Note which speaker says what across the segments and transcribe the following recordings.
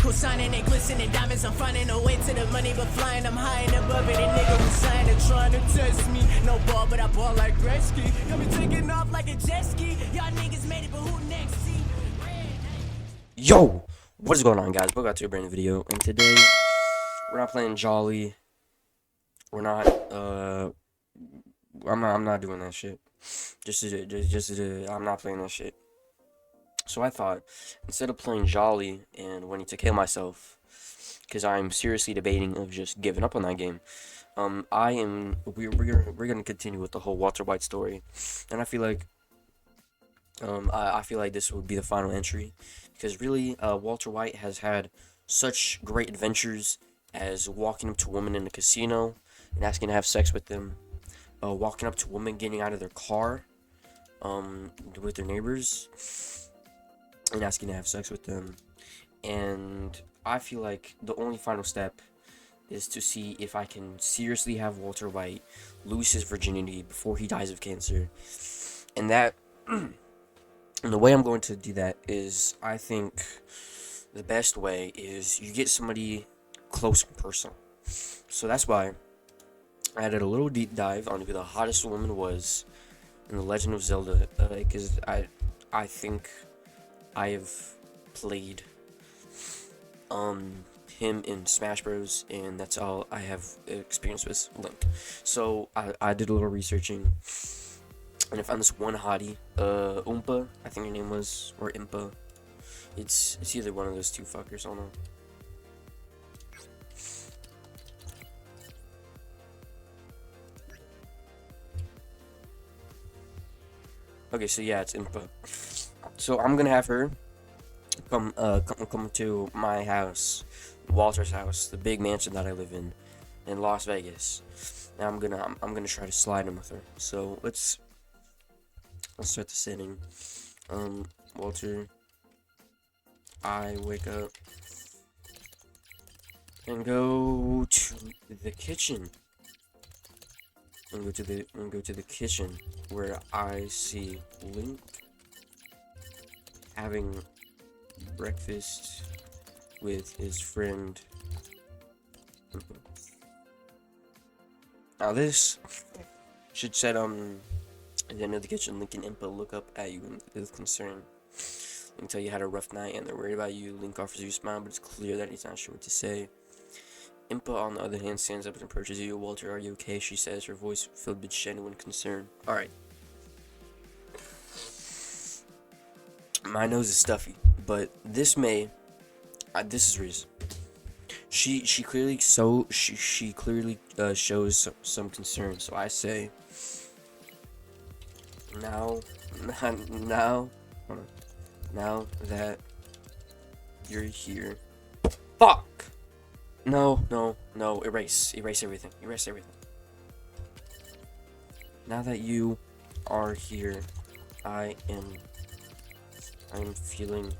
Speaker 1: co-signing and glistening diamonds. I'm finding a way to the money, but flying, I'm high and above it. And nigga was signing, trying to test me. No ball, but I ball like Gretzky. Y'all be taking off like a jet ski. Y'all niggas made it, but who next? See?
Speaker 2: Yo, what is going on, guys? Welcome back to a brand new video. And today, we're not playing Jolly. We're not. I'm not doing that shit. I'm not playing that shit. So I thought, instead of playing Jolly and wanting to kill myself, because I'm seriously debating of just giving up on that game, we're gonna continue with the whole Walter White story, and I feel like this would be the final entry, because really, Walter White has had such great adventures as walking up to women in the casino and asking to have sex with them, walking up to women getting out of their car, with their neighbors, and asking to have sex with them. And I feel like the only final step is to see if I can seriously have Walter White lose his virginity before he dies of cancer. And that, and the way I'm going to do that is, I think the best way is you get somebody close and personal. So that's why I did a little deep dive on who the hottest woman was in The Legend of Zelda, because I think I have played him in Smash Bros, and that's all I have experience with Link. So I did a little researching, and I found this one hottie, Oompa, I think her name was, or Impa. It's either one of those two fuckers, I don't know. Okay, so yeah, it's Impa. So I'm gonna have her come to my house, Walter's house, the big mansion that I live in Las Vegas. And I'm gonna try to slide in with her. So let's start the setting. Walter, I wake up and go to the kitchen. And go to the kitchen where I see Link having breakfast with his friend. Now this should set at the end of the kitchen, Link and Impa look up at you with concern. Link tell you had a rough night and they're worried about you. Link offers you a smile, but it's clear that he's not sure what to say. Impa, on the other hand, stands up and approaches you. Walter, are you okay? She says, her voice filled with genuine concern. Alright. My nose is stuffy, but this is reason. She clearly shows some concern. So I say, now that you're here, fuck. No, erase everything. Now that you are here, I'm feeling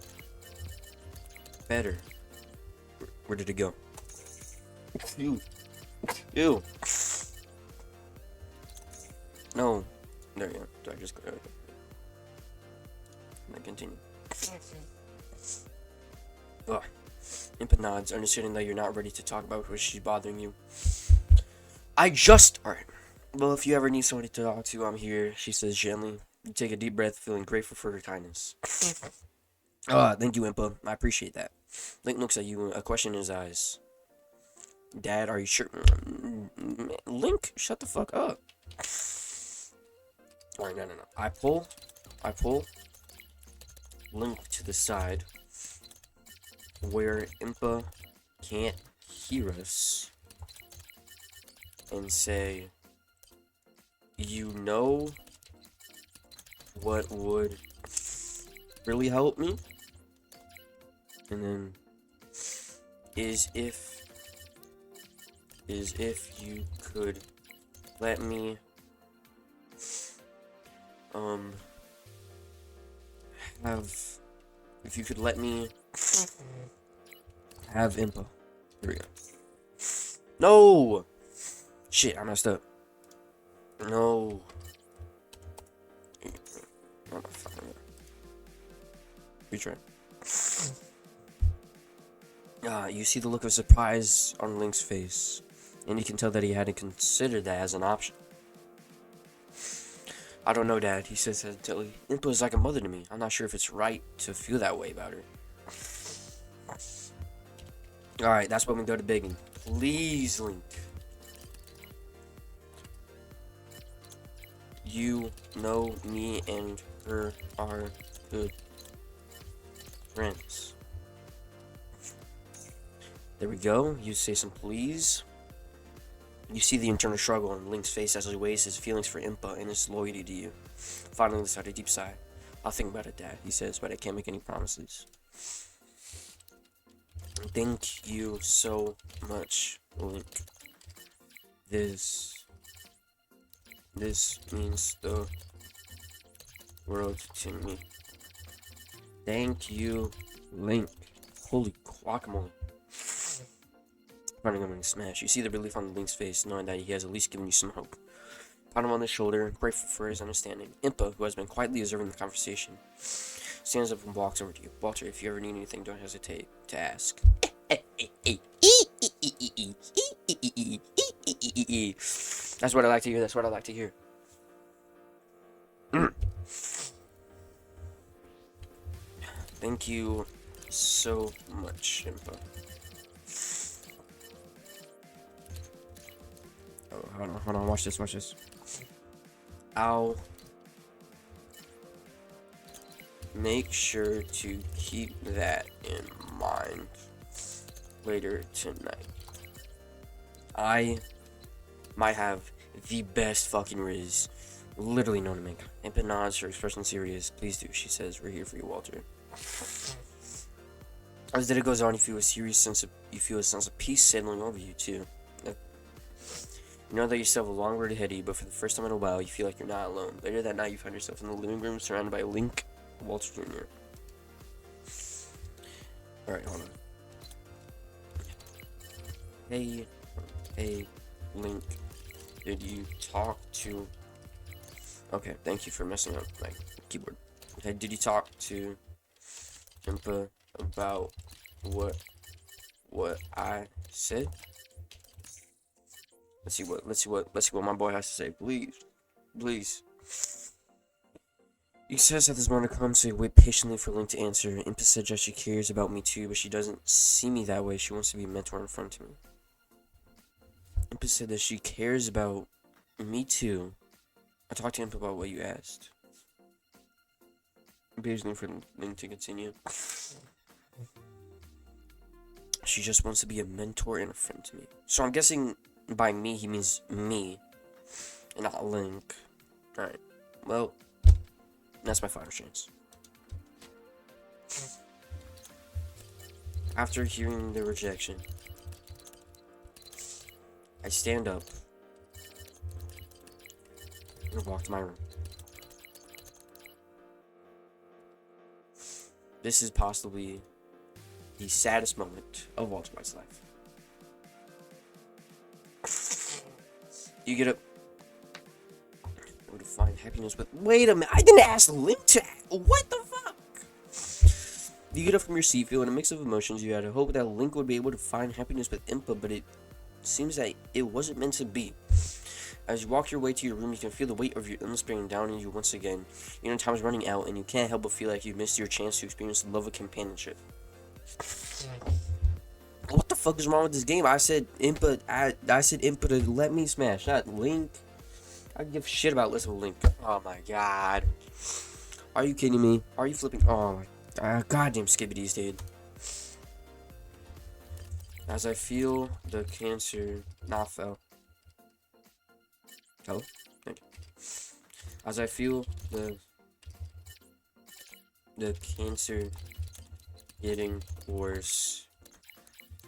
Speaker 2: better. Where did it go? Ew. No. There you go. Do I just go? And then continue. Ugh. Impa nods, understanding that you're not ready to talk about what she's bothering you. Alright. Well, if you ever need somebody to talk to, I'm here, she says gently. You take a deep breath, feeling grateful for her kindness. Thank you, Impa. I appreciate that. Link looks at you, a question in his eyes. Dad, are you sure? Link, shut the fuck up. Alright, no. I pull Link to the side where Impa can't hear us and say, you know what would really help me? And then is if you could let me have Impa. Here we go. No! Shit, I messed up. No. Retry. You see the look of surprise on Link's face, and you can tell that he hadn't considered that as an option. I don't know, Dad, he says hesitantly. Impa is like a mother to me. I'm not sure if it's right to feel that way about her. Alright, that's when we go to begging. Please, Link. You know me and her are good friends. There we go. You say some please. You see the internal struggle on Link's face as he weighs his feelings for Impa and his loyalty to you. Finally, let's start a deep sigh. I'll think about it, Dad, he says, but I can't make any promises. Thank you so much, Link. This means the world to me. Thank you, Link. Holy guacamole. Running him in a smash. You see the relief on Link's face, knowing that he has at least given you some hope. Pat him on the shoulder, grateful for his understanding. Impa, who has been quietly observing the conversation, stands up and walks over to you. Walter, if you ever need anything, don't hesitate to ask. That's what I like to hear. That's what I like to hear. Thank you so much, Impa. Oh, hold on, watch this. I'll make sure to keep that in mind later tonight. I might have the best fucking riz literally known to make. Impa nods, her expression serious. Please do, she says. We're here for you, Walter. As the day goes on, you feel a sense of peace settling over you too. You know that you still have a long road ahead of you, but for the first time in a while, you feel like you're not alone. Later that night, you find yourself in the living room surrounded by Link, Walt Jr. Alright, hold on. Hey, Link, did you talk to... Okay, thank you for messing up my keyboard. Okay, did you talk to Impa about what I said? Let's see what my boy has to say. Please. He says that this moment comes, so you wait patiently for Link to answer. Impa said that she cares about me too, but she doesn't see me that way. She wants to be a mentor in front of me. Impa said that she cares about me too. I talked to Impa about what you asked. Patiently for Link to continue. She just wants to be a mentor and a friend to me. So I'm guessing by me, he means me, and not Link. Alright, well, that's my final chance. After hearing the rejection, I stand up and walk to my room. This is possibly the saddest moment of Walter White's life. You get up to find happiness with... Wait a minute, I didn't ask Link to... What the fuck? You get up from your seat, feeling a mix of emotions. You had a hope that Link would be able to find happiness with Impa, but it seems that it wasn't meant to be. As you walk your way to your room, you can feel the weight of your illness bearing down on you once again. You know time is running out, and you can't help but feel like you missed your chance to experience the love of companionship. What the fuck is wrong with this game? I said Impa to let me smash, not Link. I give a shit about listening to Link. Oh my god. Are you kidding me? Are you flipping? Oh my goddamn skibbities, dude. As I feel the cancer not fell. Hello? Thank you. As I feel the cancer getting worse,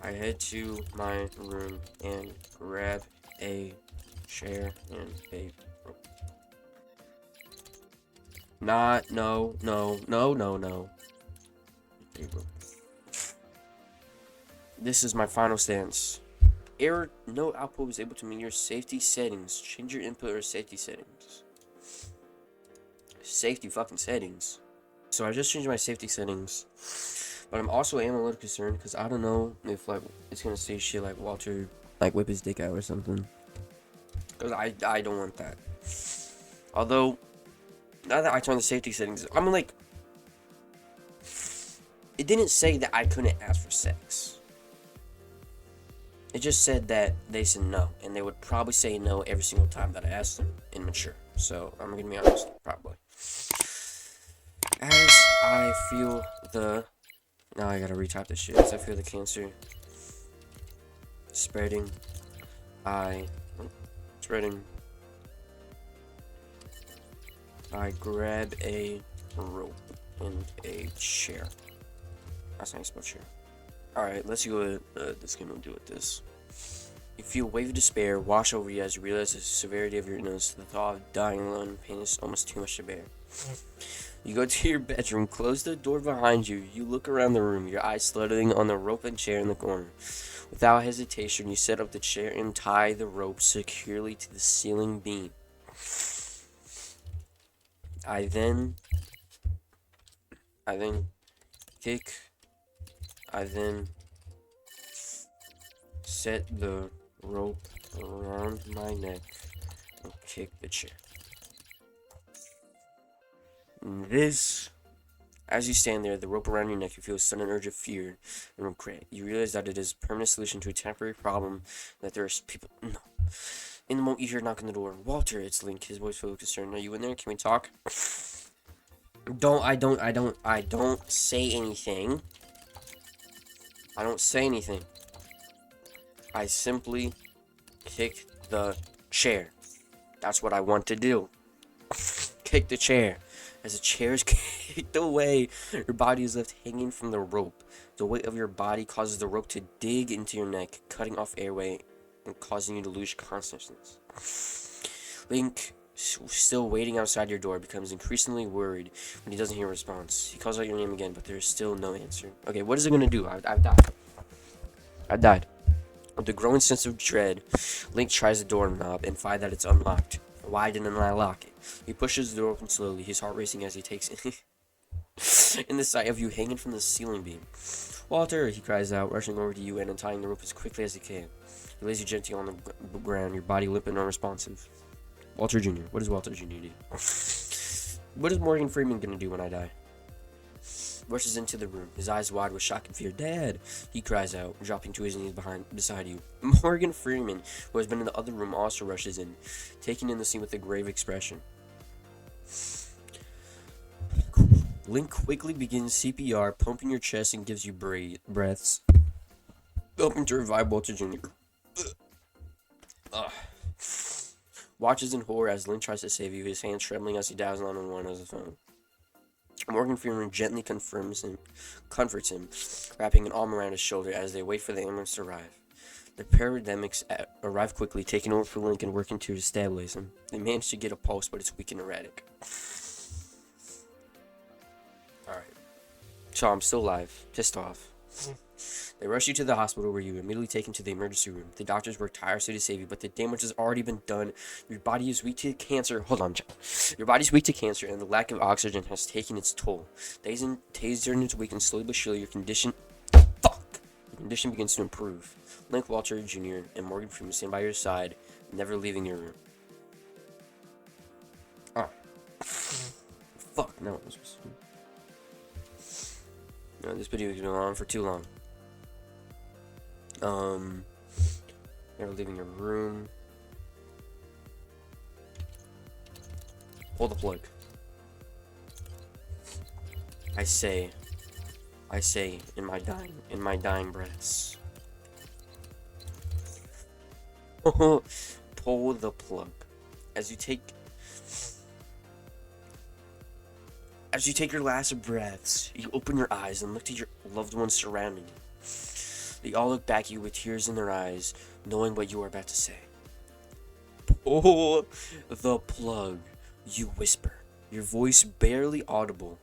Speaker 2: I head to my room and grab a chair and a rope. No. This is my final stance. Error, no output was able to meet your safety settings. Change your input or safety settings. Safety fucking settings. So I just changed my safety settings But I'm also a little concerned because I don't know if like it's gonna say shit like Walter like whip his dick out or something. Because I don't want that. Although now that I turn the safety settings, I'm like, it didn't say that I couldn't ask for sex. It just said that they said no, and they would probably say no every single time that I asked them in mature. So I'm gonna be honest, probably. As I feel the now I gotta retype this shit. As I feel the cancer spreading, spreading. I grab a rope and a chair. That's not spell chair. Alright, let's see what this game will do with this. You feel a wave of despair wash over you as you realize the severity of your illness. The thought of dying alone in pain is almost too much to bear. You go to your bedroom, close the door behind you. You look around the room, your eyes fluttering on the rope and chair in the corner. Without hesitation, you set up the chair and tie the rope securely to the ceiling beam. I then set the rope around my neck and kick the chair. As you stand there, the rope around your neck, you feel a sudden urge of fear and regret. You realize that it is a permanent solution to a temporary problem, that there are people. No. In the moment, you hear a knock on the door. Walter, it's Link. His voice full of concern. Are you in there? Can we talk? I don't say anything. I don't say anything. I simply kick the chair. That's what I want to do. Kick the chair. As the chair is kicked away, your body is left hanging from the rope. The weight of your body causes the rope to dig into your neck, cutting off airway and causing you to lose consciousness. Link, still waiting outside your door, becomes increasingly worried when he doesn't hear a response. He calls out your name again, but there is still no answer. Okay, what is it going to do? I've died. I died. With a growing sense of dread, Link tries the doorknob and finds that it's unlocked. Why didn't I lock it? He pushes the door open slowly, his heart racing as he takes in the sight of you hanging from the ceiling beam. Walter, he cries out, rushing over to you and untying the rope as quickly as he can. He lays you gently on the ground, your body limp and unresponsive. Walter Jr. What does Walter Jr. do? What is Morgan Freeman gonna do when I die? Rushes into the room, his eyes wide with shock and fear. Dad! He cries out, dropping to his knees beside you. Morgan Freeman, who has been in the other room, also rushes in, taking in the scene with a grave expression. Link quickly begins CPR, pumping your chest and gives you breaths, helping to revive Walter Jr. Watches in horror as Link tries to save you, his hands trembling as he dials 911 on his phone. Morgan Freeman gently comforts him, wrapping an arm around his shoulder as they wait for the ambulance to arrive. The paramedics arrive quickly, taking over for Link and working to stabilize him. They manage to get a pulse, but it's weak and erratic. Alright. So I'm still alive, pissed off. They rush you to the hospital where you immediately taken to the emergency room. The doctors work tirelessly to save you, but the damage has already been done. Your body is weak to cancer. Hold on, your body's weak to cancer, and the lack of oxygen has taken its toll. Days turn into weeks, and slowly but surely your condition begins to improve. Link, Walter Jr. and Morgan Freeman stand by your side, never leaving your room. Oh. Fuck, no. No, this video is going on for too long. Never leaving your room. Pull the plug. I say in my dying breaths. Pull the plug. As you take your last breaths, you open your eyes and look to your loved ones surrounding you. They all look back at you with tears in their eyes, knowing what you are about to say. Pull the plug, you whisper, your voice barely audible.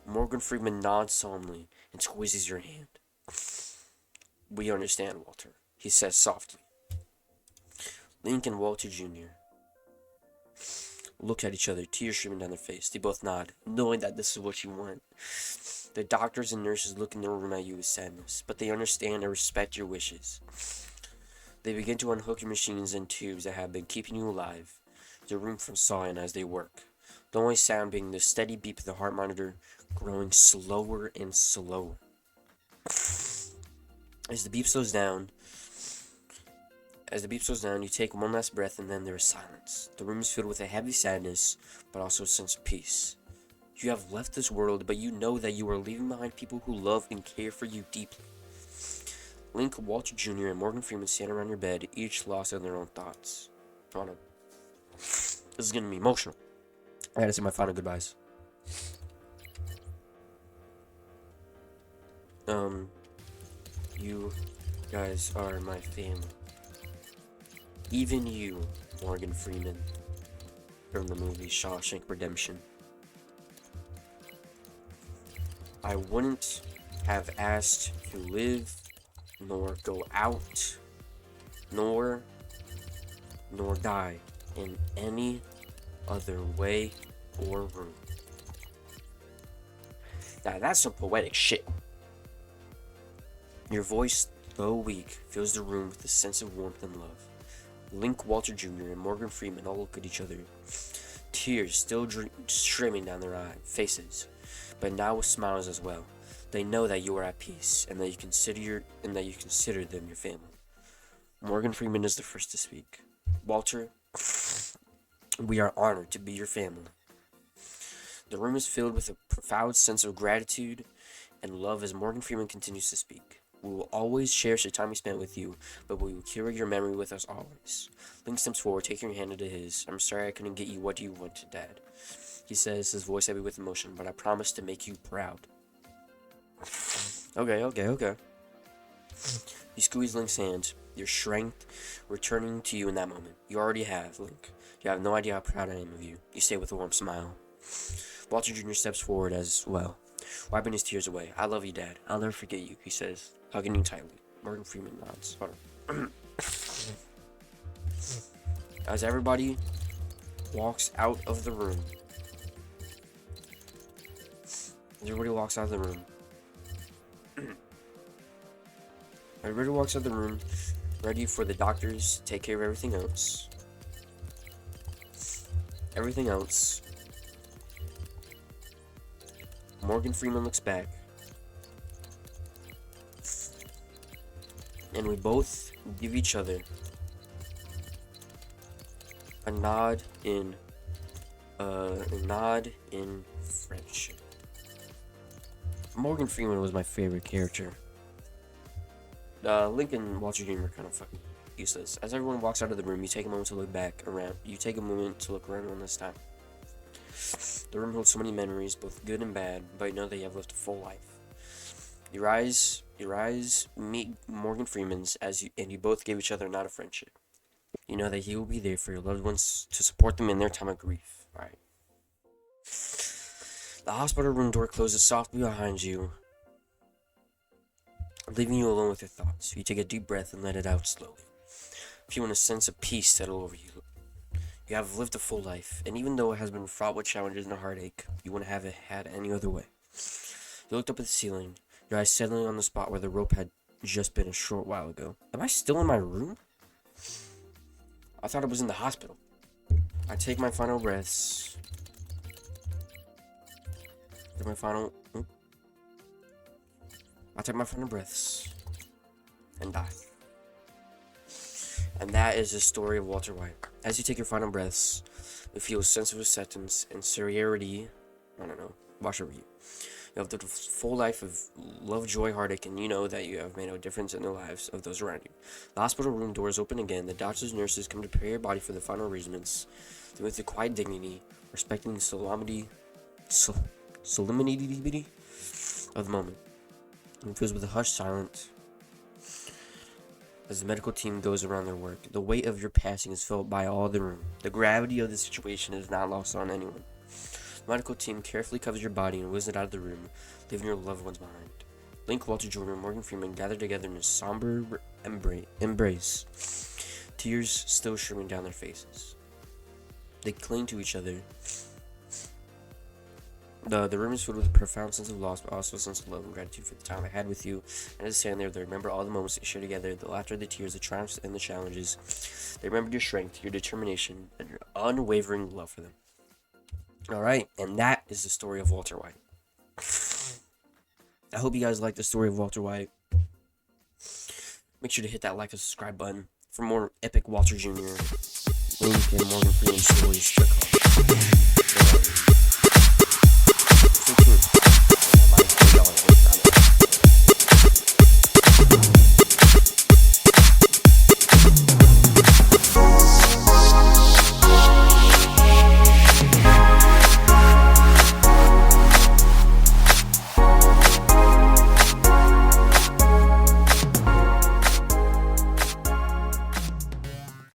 Speaker 2: Morgan Freeman nods solemnly and squeezes your hand. We understand, Walter, he says softly. Link and Walter Jr. look at each other, tears streaming down their face. They both nod, knowing that this is what you want. The doctors and nurses look in the room at you with sadness, but they understand and respect your wishes. They begin to unhook your machines and tubes that have been keeping you alive. The room from sawing as they work. The only sound being the steady beep of the heart monitor, growing slower and slower. As the beep slows down, you take one last breath, and then there is silence. The room is filled with a heavy sadness, but also a sense of peace. You have left this world, but you know that you are leaving behind people who love and care for you deeply. Link, Walter Jr., and Morgan Freeman stand around your bed, each lost in their own thoughts. Oh no. This is getting me emotional. I gotta say my final goodbyes. You guys are my family. Even you, Morgan Freeman, from the movie Shawshank Redemption. I wouldn't have asked to live, nor go out, nor die in any other way or room. Now that's some poetic shit. Your voice, though weak, fills the room with a sense of warmth and love. Link, Walter Jr., and Morgan Freeman all look at each other, tears still streaming down their faces, but now with smiles as well. They know that you are at peace, and that you consider them your family. Morgan Freeman is the first to speak. Walter, we are honored to be your family. The room is filled with a profound sense of gratitude and love as Morgan Freeman continues to speak. We will always cherish the time we spent with you, but we will carry your memory with us always. Link steps forward, taking your hand into his. I'm sorry I couldn't get you what you wanted, Dad. He says, his voice heavy with emotion, but I promise to make you proud. Okay. You squeeze Link's hand, your strength returning to you in that moment. You already have, Link. You have no idea how proud I am of you. You say with a warm smile. Walter Jr. steps forward as well, wiping his tears away. I love you, Dad. I'll never forget you, he says, hugging you tightly. Morgan Freeman nods. Hold on. As everybody walks out of the room. Everybody walks out of the room, ready for the doctors to take care of everything else. Morgan Freeman looks back, and we both give each other a nod in friendship. Morgan Freeman was my favorite character. Lincoln Walter Jr. kind of fucking useless. As everyone walks out of the room, you take a moment to look back around. You take a moment to look around this time. The room holds so many memories, both good and bad, but you know that you have lived a full life. Your eyes meet Morgan Freeman's and you both give each other a nod of friendship. You know that he will be there for your loved ones to support them in their time of grief. Alright. The hospital room door closes softly behind you, leaving you alone with your thoughts. You take a deep breath and let it out slowly, feeling a sense of peace settle over you. You have lived a full life, and even though it has been fraught with challenges and a heartache, you wouldn't have it had any other way. You looked up at the ceiling, your eyes settling on the spot where the rope had just been a short while ago. Am I still in my room? I thought I was in the hospital. I take my final breaths. I take my final breaths and die. And that is the story of Walter White. As you take your final breaths, you feel a sense of acceptance and serenity. Wash over you. You have lived a full life of love, joy, heartache, and you know that you have made a difference in the lives of those around you. The hospital room doors open again. The doctors and nurses come to prepare your body for the final arrangements. With the quiet dignity, respecting the solemnity of the moment. It fills with a hushed silence as the medical team goes around their work. The weight of your passing is felt by all in the room. The gravity of the situation is not lost on anyone. The medical team carefully covers your body and wheels it out of the room, leaving your loved ones behind. Link, Walter Jr., and Morgan Freeman gather together in a somber embrace, tears still streaming down their faces. They cling to each other The room is filled with a profound sense of loss, but also a sense of love and gratitude for the time I had with you. And as I stand there, they remember all the moments they shared together, the laughter, the tears, the triumphs, and the challenges. They remembered your strength, your determination, and your unwavering love for them. Alright, and that is the story of Walter White. I hope you guys like the story of Walter White. Make sure to hit that like and subscribe button for more epic Walter Jr., Link, and Morgan Freeman stories.